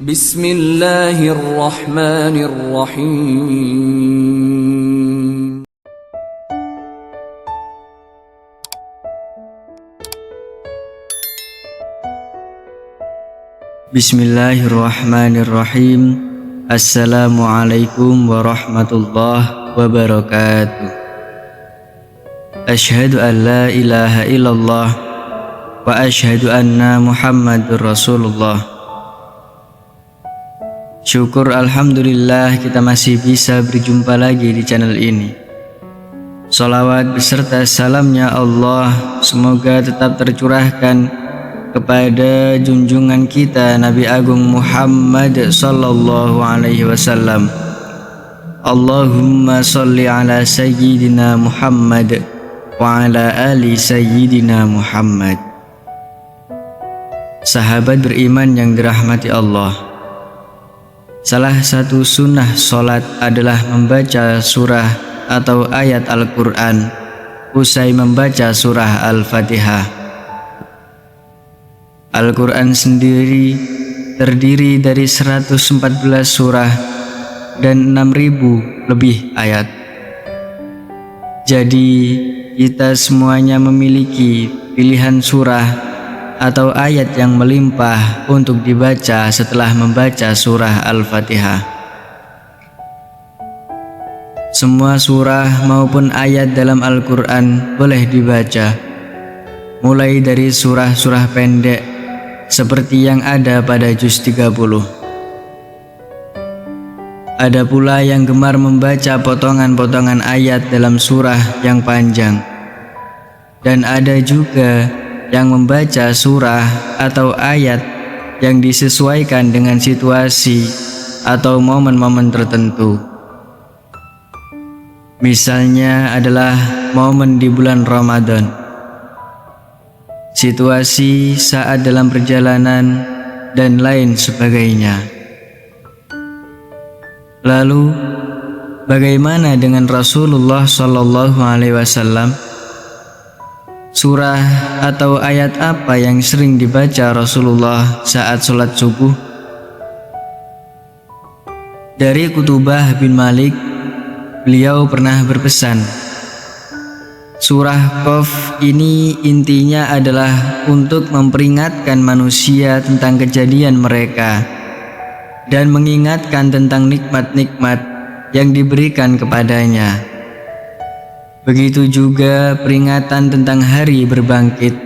Bismillahirrahmanirrahim. Bismillahirrahmanirrahim. Assalamualaikum warahmatullahi wabarakatuh. Asyhadu an la ilaha illallah wa asyhadu anna Muhammadur Rasulullah. Syukur alhamdulillah kita masih bisa berjumpa lagi di channel ini. Sholawat beserta salamnya Allah semoga tetap tercurahkan kepada junjungan kita Nabi Agung Muhammad sallallahu alaihi wasallam. Allahumma sholli ala sayyidina Muhammad wa ala ali sayyidina Muhammad. Sahabat beriman yang dirahmati Allah, salah satu sunnah sholat adalah membaca surah atau ayat Al-Quran usai membaca surah Al-Fatihah. Al-Quran sendiri terdiri dari 114 surah dan 6.000 lebih ayat. Jadi kita semuanya memiliki pilihan surah atau ayat yang melimpah untuk dibaca setelah membaca surah Al-Fatihah. Semua surah maupun ayat dalam Al-Quran boleh dibaca, mulai dari surah-surah pendek seperti yang ada pada juz 30. Ada pula yang gemar membaca potongan-potongan ayat dalam surah yang panjang, dan ada juga yang membaca surah atau ayat yang disesuaikan dengan situasi atau momen-momen tertentu. Misalnya adalah momen di bulan Ramadan, situasi saat dalam perjalanan, dan lain sebagainya. Lalu, bagaimana dengan Rasulullah Shallallahu Alaihi Wasallam? Surah atau ayat apa yang sering dibaca Rasulullah saat sholat subuh? Dari Qutbah bin Malik, beliau pernah berpesan, surah Qaf ini intinya adalah untuk memperingatkan manusia tentang kejadian mereka dan mengingatkan tentang nikmat-nikmat yang diberikan kepadanya. Begitu juga peringatan tentang hari berbangkit,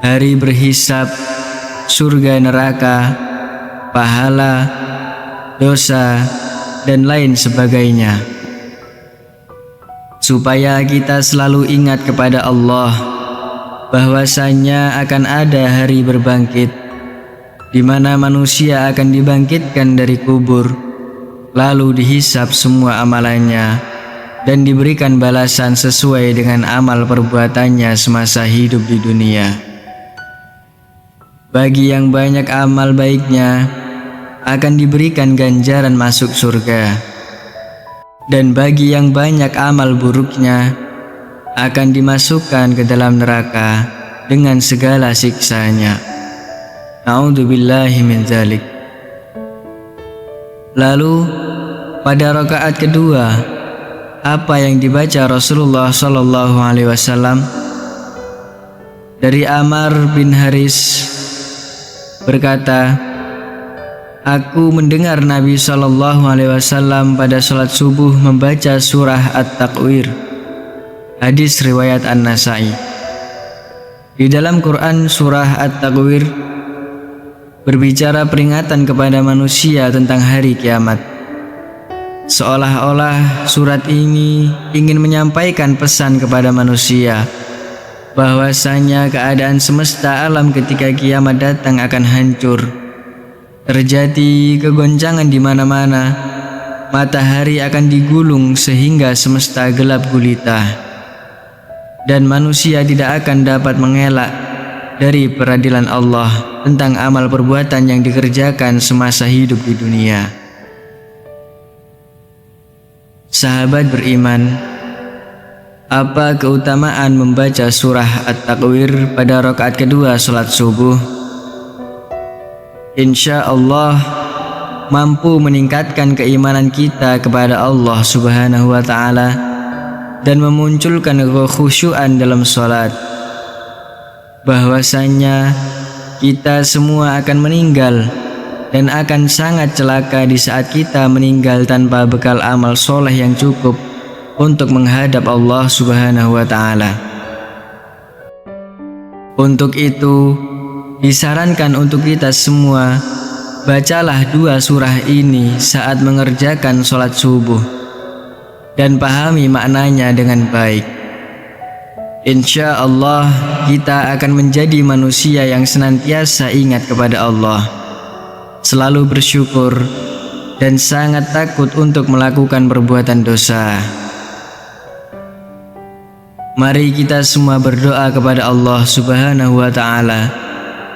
hari berhisab, surga neraka, pahala, dosa, dan lain sebagainya. Supaya kita selalu ingat kepada Allah bahwasanya akan ada hari berbangkit, di mana manusia akan dibangkitkan dari kubur, lalu dihisab semua amalannya dan diberikan balasan sesuai dengan amal perbuatannya semasa hidup di dunia. Bagi yang banyak amal baiknya akan diberikan ganjaran masuk surga, dan bagi yang banyak amal buruknya akan dimasukkan ke dalam neraka dengan segala siksanya. A'udzubillahi min dzalik. Lalu pada rakaat kedua, apa yang dibaca Rasulullah Shallallahu Alaihi Wasallam? Dari Amr bin Haris berkata, aku mendengar Nabi Shallallahu Alaihi Wasallam pada sholat subuh membaca surah At-Takwir. Hadis riwayat An-Nasai. Di dalam Quran surah At-Takwir berbicara peringatan kepada manusia tentang hari kiamat. Seolah-olah surat ini ingin menyampaikan pesan kepada manusia bahwasanya keadaan semesta alam ketika kiamat datang akan hancur. Terjadi kegoncangan di mana-mana, matahari akan digulung sehingga semesta gelap gulita, dan manusia tidak akan dapat mengelak dari peradilan Allah tentang amal perbuatan yang dikerjakan semasa hidup di dunia. Sahabat beriman, apa keutamaan membaca surah At-Takwir pada rakaat kedua sholat subuh? Insya Allah mampu meningkatkan keimanan kita kepada Allah Subhanahu wa Ta'ala dan memunculkan kekhusyuan dalam sholat. Bahwasanya kita semua akan meninggal dan akan sangat celaka di saat kita meninggal tanpa bekal amal soleh yang cukup untuk menghadap Allah Subhanahu wa Ta'ala. Untuk itu, disarankan untuk kita semua, bacalah 2 surah ini saat mengerjakan sholat subuh dan pahami maknanya dengan baik. Insya Allah kita akan menjadi manusia yang senantiasa ingat kepada Allah, selalu bersyukur, dan sangat takut untuk melakukan perbuatan dosa. Mari kita semua berdoa kepada Allah Subhanahu wa Ta'ala.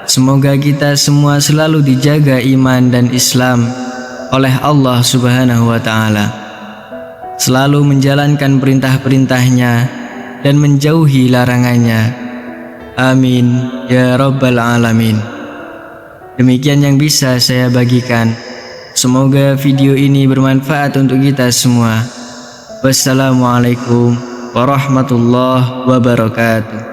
Semoga kita semua selalu dijaga iman dan Islam oleh Allah Subhanahu wa Ta'ala, selalu menjalankan perintah-perintahnya dan menjauhi larangannya. Amin ya Rabbal Alamin. Demikian yang bisa saya bagikan. Semoga video ini bermanfaat untuk kita semua. Wassalamualaikum warahmatullahi wabarakatuh.